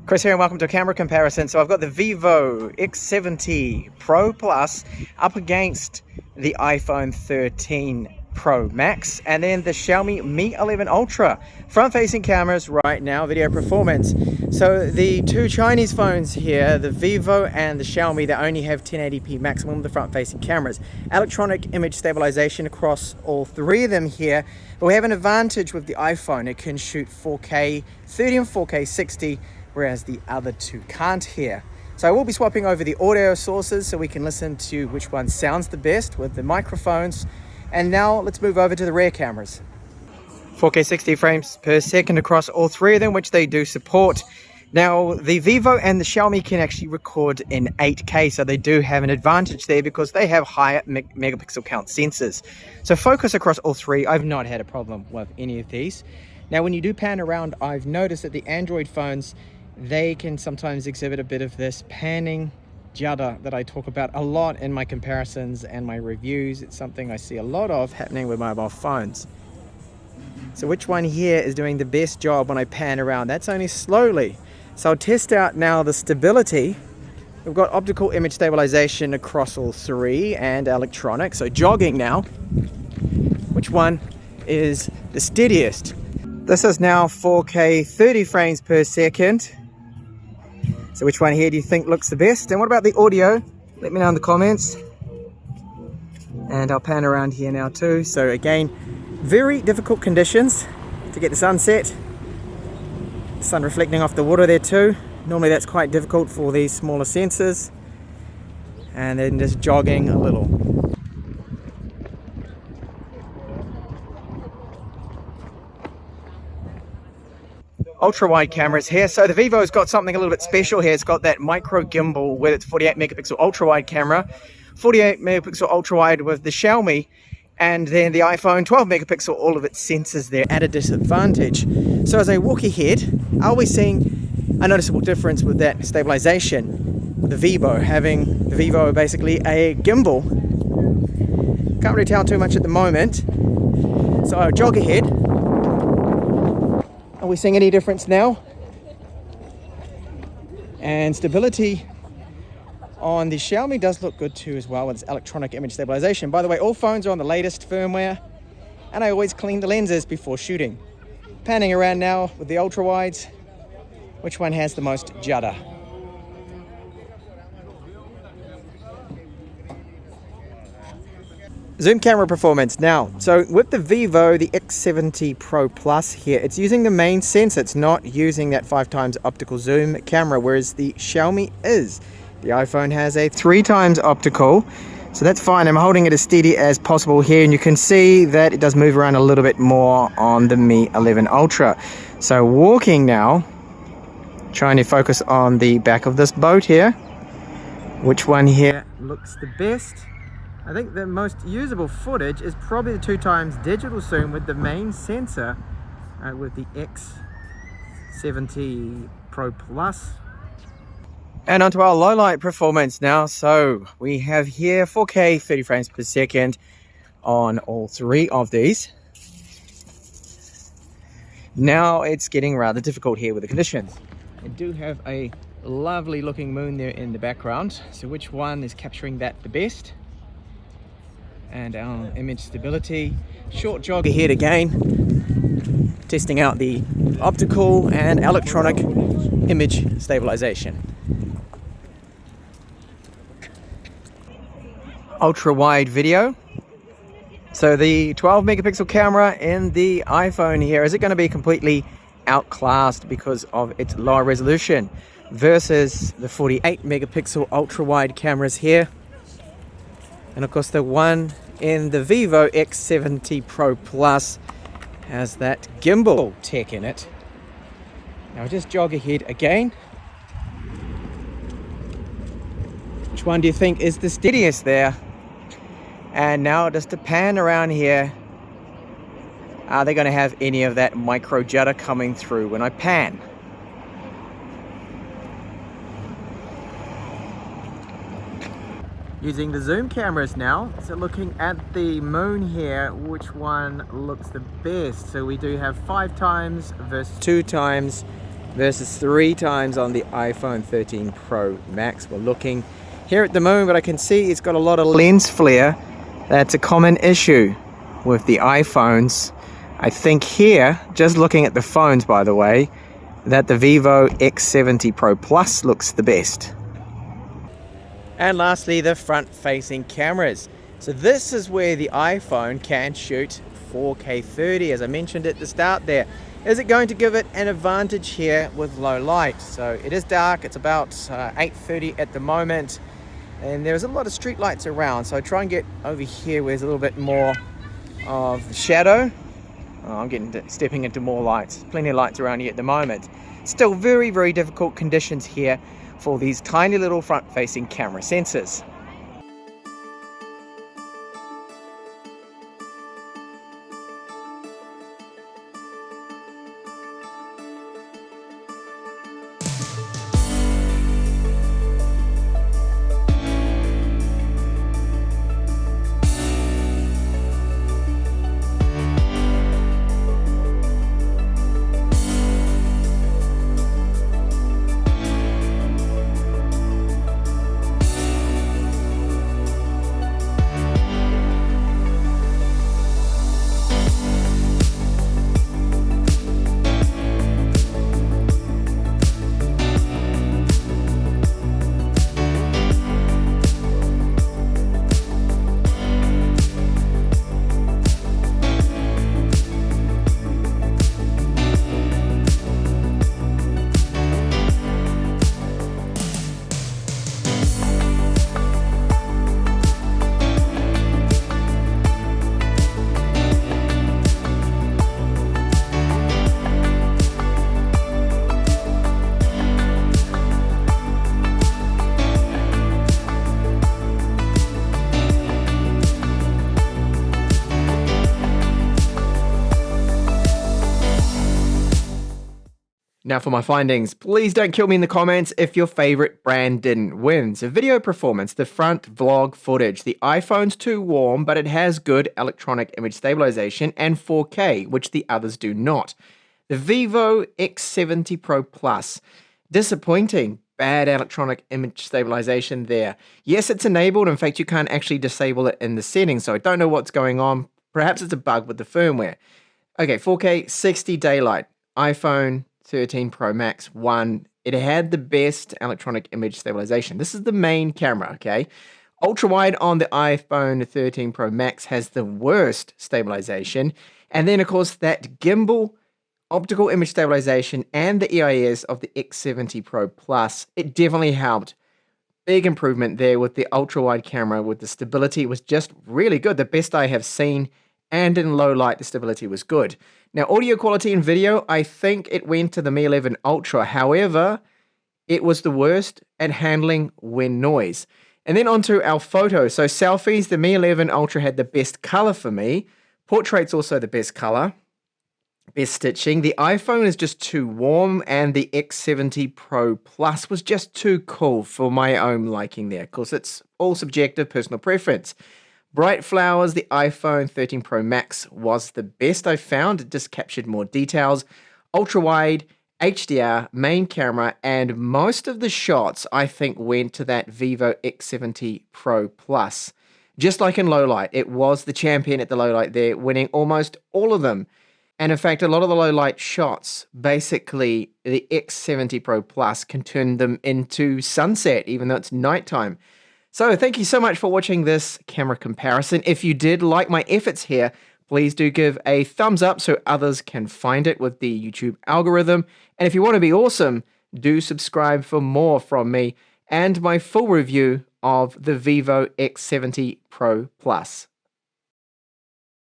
Chris here and welcome to a camera comparison. So I've got the Vivo X70 Pro Plus up against the iPhone 13 Pro Max and then the Xiaomi Mi 11 Ultra. Front-facing cameras right now, video performance. So the two Chinese phones here, the Vivo and the Xiaomi, they only have 1080p maximum, the front-facing cameras. Electronic image stabilization across all three of them here. But we have an advantage with the iPhone. It can shoot 4K 30 and 4K 60, whereas the other two can't here. So I will be swapping over the audio sources so we can listen to which one sounds the best with the microphones. And now let's move over to the rear cameras. 4K 60 frames per second across all three of them, which they do support. Now the Vivo and the Xiaomi can actually record in 8K, so they do have an advantage there because they have higher megapixel count sensors. So focus across all three, I've not had a problem with any of these. Now when you do pan around, I've noticed that the Android phones, they can sometimes exhibit a bit of this panning judder that I talk about a lot in my comparisons and my reviews. It's something I see a lot of happening with mobile phones. So which one here is doing the best job when I pan around? That's only slowly. So I'll test out now the stability. We've got optical image stabilization across all three and electronic. So jogging now. Which one is the steadiest? This is now 4K 30 frames per second. So which one here do you think looks the best? And what about the audio? Let me know in the comments. And I'll pan around here now too. So again, very difficult conditions to get the sunset. Sun reflecting off the water there too. Normally that's quite difficult for these smaller sensors. And then just jogging a little. Ultra wide cameras here. So the Vivo's got something a little bit special here. It's got that micro gimbal with its 48 megapixel ultra wide camera, 48 megapixel ultra wide with the Xiaomi, and then the iPhone 12 megapixel, all of its sensors there at a disadvantage. So as I walk ahead, are we seeing a noticeable difference with that stabilization? With the Vivo, having the Vivo basically a gimbal. Can't really tell too much at the moment. So I'll jog ahead. Are we seeing any difference now? And stability on the Xiaomi does look good too as well with its electronic image stabilization. By the way, all phones are on the latest firmware, and I always clean the lenses before shooting. Panning around now with the ultra wides, which one has the most judder? Zoom camera performance now. So with the Vivo, the X70 Pro Plus here, it's using the main sensor. It's not using that 5x optical zoom camera, whereas the Xiaomi is. The iPhone has a 3x optical, so that's fine. I'm holding it as steady as possible here, and you can see that it does move around a little bit more on the Mi 11 Ultra. So walking now, trying to focus on the back of this boat here. Which one here looks the best? I think the most usable footage is probably the 2x digital zoom with the main sensor with the X70 Pro Plus. And onto our low light performance now. So we have here 4K 30 frames per second on all three of these. Now it's getting rather difficult here with the conditions. I do have a lovely looking moon there in the background. So which one is capturing that the best? And our image stability. Short jog ahead again, testing out the optical and electronic image stabilization. Ultra wide video. So the 12 megapixel camera in the iPhone here, is it going to be completely outclassed because of its lower resolution versus the 48 megapixel ultra wide cameras here? And of course the one in the Vivo X70 Pro Plus has that gimbal tech in it. Now just jog ahead again. Which one do you think is the steadiest there? And now just to pan around here, are they going to have any of that micro judder coming through when I pan? Using the zoom cameras now, so looking at the moon here, which one looks the best? So we do have 5x versus 2x versus 3 times on the iPhone 13 Pro Max. We're looking here at the moment, but I can see it's got a lot of lens flare. That's a common issue with the iPhones. I think here, just looking at the phones by the way, that the Vivo X70 Pro Plus looks the best. And lastly, the front-facing cameras. So this is where the iPhone can shoot 4K 30, as I mentioned at the start there. Is it going to give it an advantage here with low light? So it is dark, it's about 8:30 at the moment, and there's a lot of street lights around. So I try and get over here where there's a little bit more of the shadow. Oh, I'm stepping into more lights. Plenty of lights around here at the moment. Still very, very difficult conditions here for these tiny little front-facing camera sensors. Now for my findings, please don't kill me in the comments if your favorite brand didn't win. So video performance, the front vlog footage. The iPhone's too warm, but it has good electronic image stabilization and 4K, which the others do not. The Vivo X70 Pro Plus, disappointing. Bad electronic image stabilization there. Yes, it's enabled. In fact, you can't actually disable it in the settings, so I don't know what's going on. Perhaps it's a bug with the firmware. Okay, 4K 60 daylight. iPhone 13 Pro Max 1. It had the best electronic image stabilization. This is the main camera, okay? Ultra wide on the iPhone 13 Pro Max has the worst stabilization. And then, of course, that gimbal optical image stabilization and the EIS of the X70 Pro Plus, it definitely helped. Big improvement there with the ultra wide camera, with the stability was just really good. The best I have seen, and in low light, the stability was good. Now, audio quality and video, I think it went to the Mi 11 Ultra. However, it was the worst at handling wind noise. And then onto our photos. So selfies, the Mi 11 Ultra had the best color for me. Portrait's also the best color. Best stitching. The iPhone is just too warm, and the X70 Pro Plus was just too cool for my own liking there. Of course, it's all subjective, personal preference. Bright flowers, the iPhone 13 Pro Max was the best I found. It just captured more details. Ultra wide, HDR, main camera, and most of the shots I think went to that Vivo X70 Pro Plus. Just like in low light, it was the champion at the low light there, winning almost all of them. And in fact, a lot of the low light shots, basically the X70 Pro Plus can turn them into sunset, even though it's nighttime. So thank you so much for watching this camera comparison. If you did like my efforts here, please do give a thumbs up so others can find it with the YouTube algorithm. And if you want to be awesome, do subscribe for more from me and my full review of the Vivo X70 Pro Plus.